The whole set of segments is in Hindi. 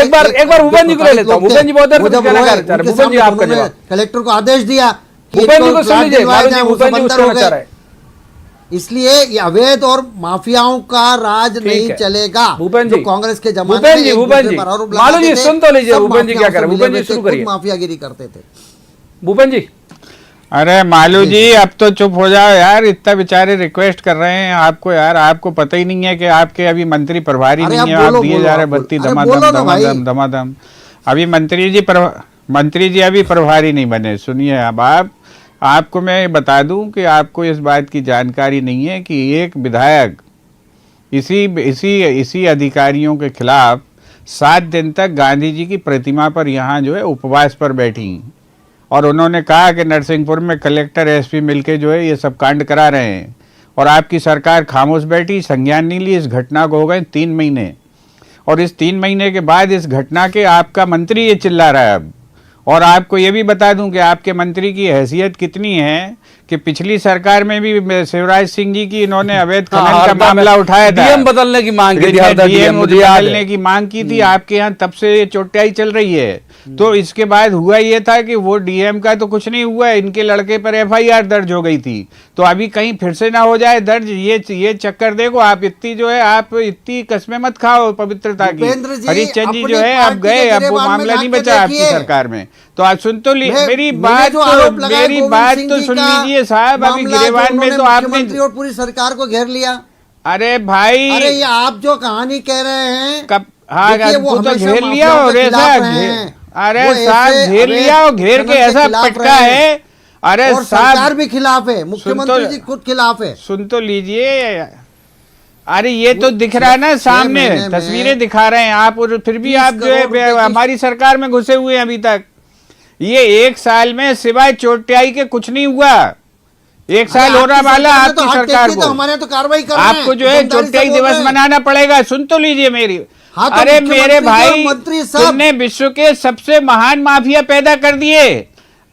एक बार भूपेन जी को ले लेता हूं। भूपेन जी बहुत देर से कहना चाह रहे हैं। भूपेन जी आपका जवाब। कलेक्टर को आदेश दिया, भूपेन जी को सुन लीजिए, मालू जी भूपेन जी उसको चाह रहे हैं। इसलिए ये अवैध और माफियाओं का राज नहीं चलेगा। भूपेन जी, कांग्रेस के जमाने में भूपेन जी मालू जी सुन तो लीजिए, भूपेन जी क्या कर रहे हैं। भूपेन जी शुरू करिए। माफियागिरी करते थे भूपेन जी। अरे मालू जी अब तो चुप हो जाओ यार, इतना बेचारे रिक्वेस्ट कर रहे हैं आपको यार। आपको पता ही नहीं है कि आपके अभी मंत्री प्रभारी नहीं है, आप दिए जा रहे बत्ती दमादम दमादम। अभी मंत्री जी अभी प्रभारी नहीं बने। सुनिए अब आपको मैं बता दूं कि आपको इस बात की जानकारी नहीं है कि एक विधायक इसी अधिकारियों के खिलाफ 7 दिन तक गांधी जी की प्रतिमा पर यहाँ जो है उपवास पर बैठी और उन्होंने कहा कि नरसिंहपुर में कलेक्टर एसपी मिलके जो है ये सब कांड करा रहे हैं और आपकी सरकार खामोश बैठी, संज्ञान नहीं ली। इस घटना को हो गए 3 महीने और इस 3 महीने के बाद इस घटना के आपका मंत्री ये चिल्ला रहा है अब। और आपको ये भी बता दूं कि आपके मंत्री की हैसियत कितनी है कि पिछली सरकार में भी शिवराज सिंह जी की इन्होंने अवैध खनन का मामला उठाया था, डीएम बदलने की मांग की थी, डीएम बदलने की मांग की थी। आपके यहाँ तब से ये चोटियाई चल रही है। तो इसके बाद हुआ ये था कि वो डीएम का तो कुछ नहीं हुआ, इनके लड़के पर एफआईआर दर्ज हो गई थी। तो अभी कहीं फिर से ना हो जाए दर्ज, ये चक्कर देखो आप। आप इतनी कस्में मत खाओ पवित्रता की। हरिश्चंद्र जी जो है अब गए, अब वो मामला नहीं बचा आपकी सरकार में। तो आप सुन तो मेरी बात तो सुन लीजिए साहब। अभी गिरेवान में तो आपने और पूरी सरकार को घेर लिया। अरे भाई, अरे ये आप जो कहानी कह रहे हैं कब, हाँ वो तो घेर लिया और ऐसा अरे साहब घेर लिया और घेर के ऐसा पटका है। अरे सरकार भी खिलाफ है, मुख्यमंत्री जी खुद खिलाफ है। सुन तो लीजिए। अरे ये तो दिख रहा है ना सामने, तस्वीरें दिखा रहे हैं आप, और फिर भी आप जो है हमारी सरकार में घुसे हुए हैं अभी तक। ये 1 साल में सिवाय चोटियाई के कुछ नहीं हुआ। 1 साल हो रहा वाला आपकी सरकार को। हमारे तो कार्रवाई कर आपको जो है चोटियाई दिवस मनाना पड़ेगा। सुन तो लीजिए मेरी। अरे मेरे भाई, तुमने विश्व के सबसे महान माफिया पैदा कर दिए।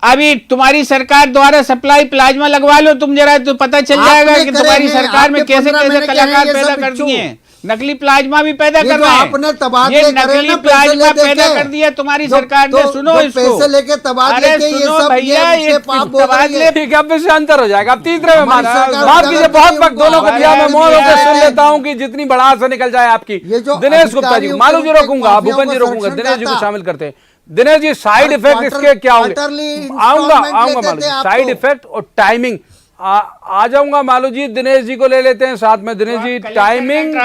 अभी तुम्हारी सरकार द्वारा सप्लाई प्लाज्मा लगवा लो तुम जरा, तो पता चल जाएगा कि तुम्हारी सरकार में कैसे कैसे कलाकार पैदा कर दिए। नकली प्लाज्मा भी पैदा कर रहे हैं। ये नकली प्लाज्मा पैदा कर दिया तुम्हारी सरकार ने। सुनो इसको, पैसे लेके तबादले के ये सब भैया, ये तबादले ठीक है, अब इससे अंतर हो जाएगा। अब तीसरे में माफ कीजिए, बहुत वक्त दोनों को दिया। मैं मौन होकर सुन लेता हूँ कि जितनी बढ़ास से निकल जाए आपकी। दिनेश गुप्ता जी, मालू जी रोकूंगा, भूपेन जी रोकूंगा, दिनेश जी को शामिल करते हैं। दिनेश जी, साइड इफेक्ट इसके क्या होंगे? आऊंगा मालू जी, साइड इफेक्ट और टाइमिंग आ जाऊंगा मालू जी। दिनेश जी को ले लेते हैं साथ में। दिनेश जी, टाइमिंग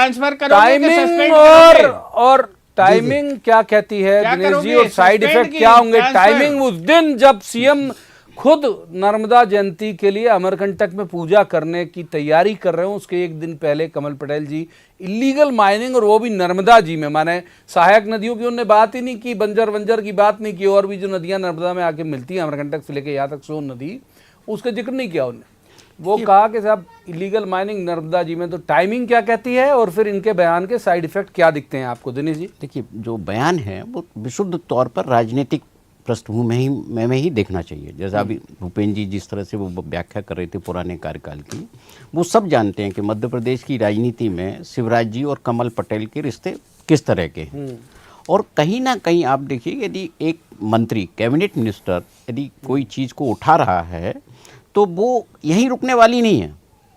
और टाइमिंग क्या कहती है दिनेश जी, और साइड इफेक्ट क्या होंगे? टाइमिंग उस दिन जब सीएम खुद नर्मदा जयंती के लिए अमरकंटक में पूजा करने की तैयारी कर रहे हो, उसके 1 दिन पहले कमल पटेल जी इलीगल माइनिंग, और वो भी नर्मदा जी में, माने सहायक नदियों की उन्होंने बात ही नहीं की, बंजर की बात नहीं की, और भी जो नदियां नर्मदा में आके मिलती हैं अमरकंटक से लेकर यहाँ तक सोन नदी, उसका जिक्र नहीं किया उन्होंने। वो कहा कि साहब इलीगल माइनिंग नर्मदा जी में। तो टाइमिंग क्या कहती है और फिर इनके बयान के साइड इफेक्ट क्या दिखते हैं आपको दिनेश जी? देखिए, जो बयान है वो विशुद्ध तौर पर राजनीतिक पृष्ठभूमि में ही देखना चाहिए। जैसा अभी भूपेन जी जिस तरह से वो व्याख्या कर रहे थे पुराने कार्यकाल की, वो सब जानते हैं कि मध्य प्रदेश की राजनीति में शिवराज जी और कमल पटेल के रिश्ते किस तरह के हैं। और कहीं ना कहीं आप देखिए, यदि एक मंत्री, कैबिनेट मिनिस्टर यदि कोई चीज़ को उठा रहा है तो वो यहीं रुकने वाली नहीं है।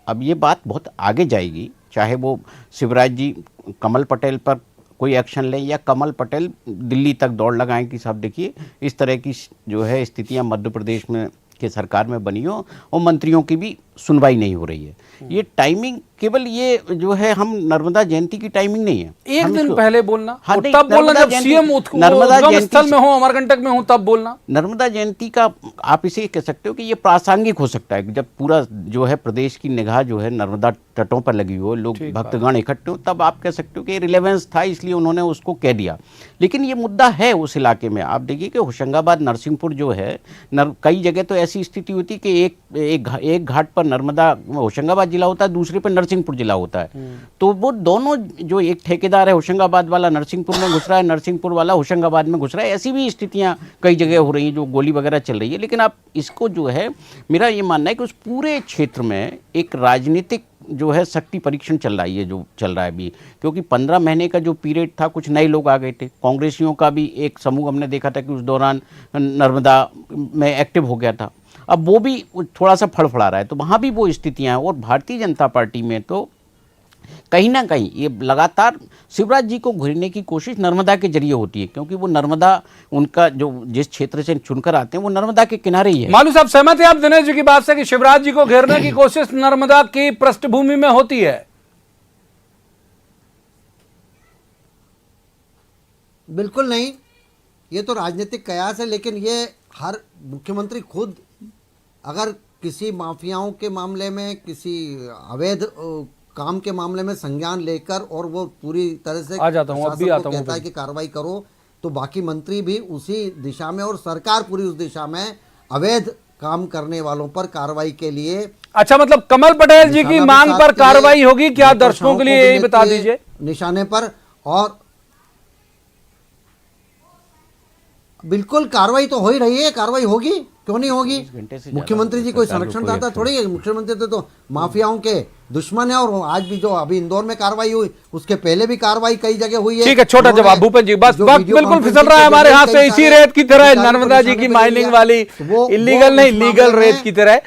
अब ये बात बहुत आगे जाएगी, चाहे वो शिवराज जी कमल पटेल पर कोई एक्शन लें या कमल पटेल दिल्ली तक दौड़ लगाएं कि साहब देखिए इस तरह की जो है स्थितियां मध्य प्रदेश में के सरकार में बनी हो और मंत्रियों की भी सुनवाई नहीं हो रही है। ये टाइमिंग केवल ये जो है, हम नर्मदा जयंती की टाइमिंग नहीं है। 1 दिन पहले बोलना, हाँ, तब बोलना जब सीएम नर्मदा स्थल में हो, अमरकंटक में हो, तब बोलना। नर्मदा जयंती का आप इसे कह सकते हो कि ये प्रासंगिक हो सकता है, जब पूरा जो है प्रदेश की निगाह जो है नर्मदा तटों पर लगी हो, लोग भक्तगण इकट्ठे हो, तब आप कह सकते हो कि रिलेवेंस था, इसलिए उन्होंने उसको कह दिया। लेकिन ये मुद्दा है उस इलाके में। आप देखिए कि होशंगाबाद नरसिंहपुर जो है, कई जगह तो ऐसी स्थिति होती कि एक घाट पर नर्मदा होशंगाबाद जिला होता है, दूसरे पर नरसिंहपुर जिला होता है। तो वो दोनों, जो एक ठेकेदार है होशंगाबाद वाला नरसिंहपुर में घुस रहा है, नरसिंहपुर वाला होशंगाबाद में घुस रहा है, ऐसी भी स्थितियां कई जगह हो रही हैं, जो गोली वगैरह चल रही है। लेकिन आप इसको जो है, मेरा ये मानना है कि उस पूरे क्षेत्र में एक राजनीतिक जो है शक्ति परीक्षण चल रहा है, ये जो चल रहा है अभी, क्योंकि 15 महीने का जो पीरियड था कुछ नए लोग आ गए थे। कांग्रेसियों का भी एक समूह हमने देखा था कि उस दौरान नर्मदा में एक्टिव हो गया था, अब वो भी थोड़ा सा फड़फड़ा रहा है। तो वहाँ भी वो स्थितियाँ हैं। और भारतीय जनता पार्टी में तो कहीं ना कहीं ये लगातार शिवराज जी को घेरने की कोशिश नर्मदा के जरिए होती है, क्योंकि वो नर्मदा, उनका जो जिस क्षेत्र से चुनकर आते हैं वो नर्मदा के किनारे ही है। मालू साहब, सहमत है आप दिनेश जी की बात से कि शिवराज जी को घेरने की कोशिश नर्मदा की पृष्ठभूमि में होती है? बिल्कुल नहीं, ये तो राजनीतिक कयास है। लेकिन ये हर मुख्यमंत्री खुद अगर किसी माफियाओं के मामले में, किसी अवैध काम के मामले में संज्ञान लेकर और वो पूरी तरह से आ जाता हूं, अब भी प्रशासन आता को हूं कहता है कि कार्रवाई करो, तो बाकी मंत्री भी उसी दिशा में और सरकार पूरी उस दिशा में अवैध काम करने वालों पर कार्रवाई के लिए। अच्छा, मतलब कमल पटेल जी की मांग पर कार्रवाई होगी क्या? दर्शकों के लिए यही बता दीजिए निशाने पर। और बिल्कुल कार्रवाई तो हो ही रही है, कार्रवाई होगी, क्यों नहीं होगी। मुख्यमंत्री जी कोई संरक्षण दाता थोड़ी है, मुख्यमंत्री तो माफियाओं के दुश्मन है। और आज भी जो अभी इंदौर में कार्रवाई हुई, उसके पहले भी कार्रवाई कई जगह हुई है। ठीक है, छोटा जवाब भूपेन जी, बस वक्त बिल्कुल फिसल रहा है हमारे हाथ से, इसी रेत की तरह नर्मदा जी की माइनिंग वाली, इलीगल नहीं लीगल रेत की तरह।